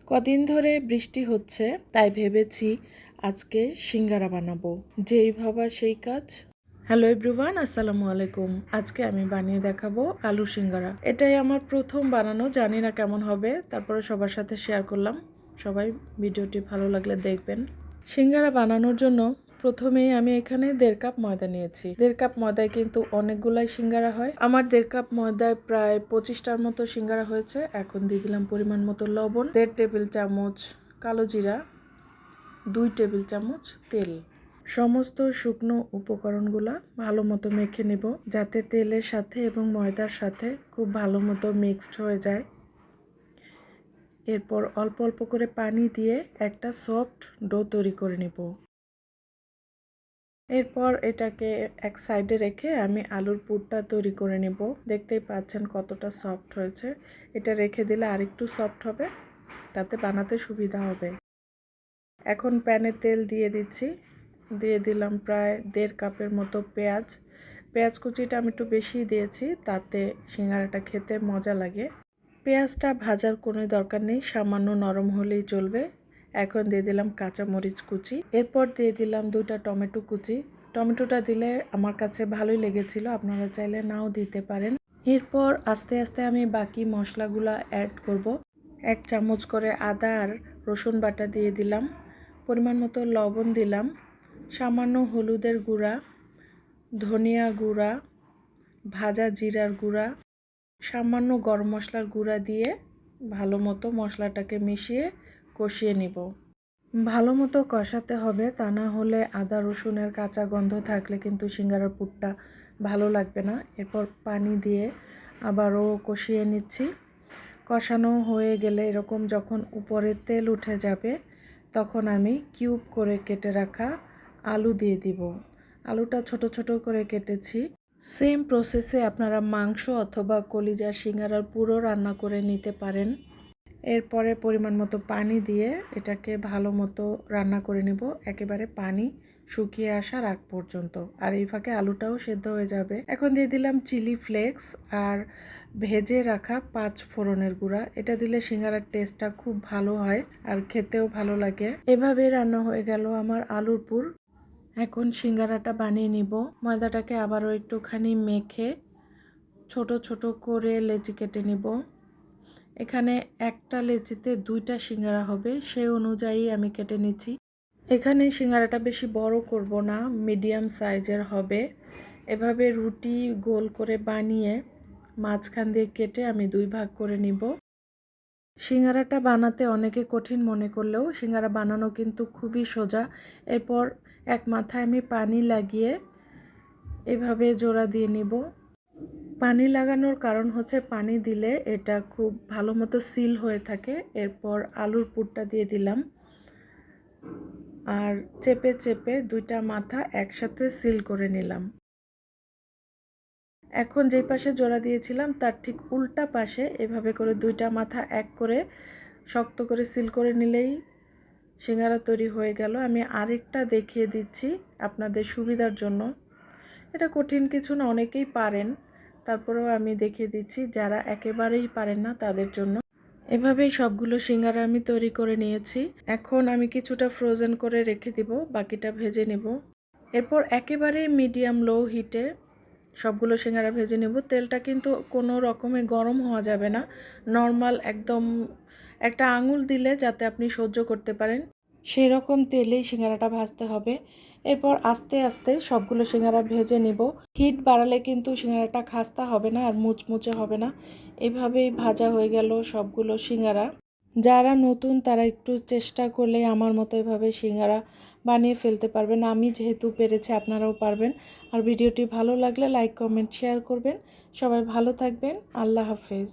কদিন ধরে বৃষ্টি হচ্ছে, তাই ভেবেছি আজকে সিঙ্গারা বানাবো। যেই ভাবা সেই কাজ। হ্যালো এভরিওয়ান, আসসালামু আলাইকুম। আজকে আমি বানিয়ে দেখাবো আলু সিঙ্গারা। এটাই আমার প্রথম বানানো, জানি না কেমন হবে, তারপরে সবার সাথে শেয়ার করলাম। সবাই ভিডিওটি ভালো লাগলে দেখবেন। সিঙ্গারা বানানোর জন্য প্রথমেই আমি এখানে 1.5 কাপ ময়দা নিয়েছি। 1.5 কাপ ময়দায় কিন্তু অনেকগুলাই সিঙ্গারা হয়। আমার 1.5 কাপ ময়দায় প্রায় 25টার মতো সিঙ্গারা হয়েছে। এখন দিয়ে দিলাম পরিমাণ মতো লবণ, 1.5 টেবিল চামচ কালো জিরা, 2 টেবিল চামচ তেল। সমস্ত শুকনো উপকরণগুলা ভালো মতো মেখে নেব, যাতে তেলের সাথে এবং ময়দার সাথে খুব ভালো মতো মিক্সড হয়ে যায়। এরপর অল্প অল্প করে পানি দিয়ে একটা সফট ডো তৈরি করে নেব। এরপর এটাকে এক সাইডে রেখে আমি আলুর পুরটা তৈরি করে নেব। দেখতেই পাচ্ছেন কতটা সফট হয়েছে। এটা রেখে দিলে আরেকটু সফট হবে, তাতে বানাতে সুবিধা হবে। এখন প্যানে তেল দিয়ে দিচ্ছি। দিয়ে দিলাম প্রায় 1.5 কাপের মতো পেঁয়াজ। পেঁয়াজ কুচিটা আমি একটু বেশি দিয়েছি, তাতে সিঙ্গারাটা খেতে মজা লাগে। পেঁয়াজটা ভাজার কোনো দরকার নেই, সামান্য নরম হলেই চলবে। এখন দিয়ে দিলাম কাঁচামরিচ কুচি। এরপর দিয়ে দিলাম 2টা টমেটো কুচি। টমেটোটা দিলে আমার কাছে ভালোই লেগেছিল, আপনারা চাইলে নাও দিতে পারেন। এরপর আস্তে আস্তে আমি বাকি মশলাগুলো অ্যাড করব। 1 চামচ করে আদা আর রসুন বাটা দিয়ে দিলাম, পরিমাণ মতো লবণ দিলাম, সামান্য হলুদের গুঁড়া, ধনিয়া গুঁড়া, ভাজা জিরার গুঁড়া, সামান্য গরম মশলার গুঁড়া দিয়ে ভালো মতো মশলাটাকে মিশিয়ে কষিয়ে নিব। ভালো মতো কষাতে হবে, তা না হলে আদা রসুনের কাঁচা গন্ধ থাকলে কিন্তু সিঙ্গারার পুরটা ভালো লাগবে না। এরপর পানি দিয়ে আবারও কষিয়ে নিচ্ছি। কষানো হয়ে গেলে এরকম যখন উপরে তেল উঠে যাবে, তখন আমি কিউব করে কেটে রাখা আলু দিয়ে দিব। আলুটা ছোট ছোট করে কেটেছি। সেম প্রসেসে আপনারা মাংস অথবা কলিজার সিঙ্গারার পুরো রান্না করে নিতে পারেন। এরপরে পরিমাণ মতো পানি দিয়ে এটাকে ভালো মতো রান্না করে নেব, একেবারে পানি শুকিয়ে আসার আগ পর্যন্ত। আর এই ফাঁকে আলুটাও সেদ্ধ হয়ে যাবে। এখন দিয়ে দিলাম চিলি ফ্লেক্স আর ভেজে রাখা 5 ফোড়নের গুঁড়া। এটা দিলে সিঙ্গারার টেস্টটা খুব ভালো হয় আর খেতেও ভালো লাগে। এভাবে রান্না হয়ে গেল আমার আলুর পুর। এখন সিঙ্গারাটা বানিয়ে নিব। ময়দাটাকে আবারও একটুখানি মেখে ছোট ছোট করে লেচি কেটে নিব। এখানে একটা লেচিতে 2টা সিঙ্গারা হবে, সেই অনুযায়ী আমি কেটে নিচ্ছি। এখানে সিঙ্গারাটা বেশি বড় করব না, মিডিয়াম সাইজের হবে। এভাবে রুটি গোল করে বানিয়ে মাঝখান দিয়ে কেটে আমি 2 ভাগ করে নিব। সিঙ্গারাটা বানাতে অনেকে কঠিন মনে করলেও সিঙ্গারা বানানো কিন্তু খুবই সোজা। এরপর এক মাথায় আমি পানি লাগিয়ে এভাবে জোড়া দিয়ে নিব। পানি লাগানোর কারণ হচ্ছে পানি দিলে এটা খুব ভালো মতো সিল হয়ে থাকে। এরপর আলুর পুরটা দিয়ে দিলাম আর চেপে চেপে 2টা মাথা একসাথে সিল করে নিলাম। এখন যেই পাশে জোড়া দিয়েছিলাম তার ঠিক উল্টা পাশে এভাবে করে 2টা মাথা এক করে শক্ত করে সিল করে নিলেই সিঙ্গারা তৈরি হয়ে গেল। আমি আরেকটা দেখিয়ে দিচ্ছি আপনাদের সুবিধার জন্য। এটা কঠিন কিছু না, অনেকেই পারেন, তারপরেও আমি দেখিয়ে দিচ্ছি যারা একেবারেই পারেন না তাদের জন্য। এভাবেই সবগুলো সিঙ্গারা আমি তৈরি করে নিয়েছি। এখন আমি কিছুটা ফ্রোজেন করে রেখে দিব, বাকিটা ভেজে নেব। এরপর একেবারেই মিডিয়াম লো হিটে সবগুলো সিঙ্গারা ভেজে নেব। তেলটা কিন্তু কোনো রকমে গরম হওয়া যাবে না, নর্মাল একদম একটা আঙুল দিলে যাতে আপনি সহ্য করতে পারেন সেই রকম তেলেই সিঙ্গারাটা ভাজতে হবে। এরপর আস্তে আস্তে সবগুলো সিঙ্গারা ভেজে নিব। হিট বাড়ালে কিন্তু সিঙ্গারাটা খাস্তা হবে না আর মুচমুচে হবে না। এভাবেই ভাজা হয়ে গেল সবগুলো সিঙ্গারা। যারা নতুন তারা একটু চেষ্টা করলে আমার মতো এভাবে সিঙ্গারা বানিয়ে ফেলতে পারবেন। আমি যেহেতু পেরেছি, আপনারাও পারবেন। আর ভিডিওটি ভালো লাগলে লাইক কমেন্ট শেয়ার করবেন। সবাই ভালো থাকবেন। আল্লাহ হাফেজ।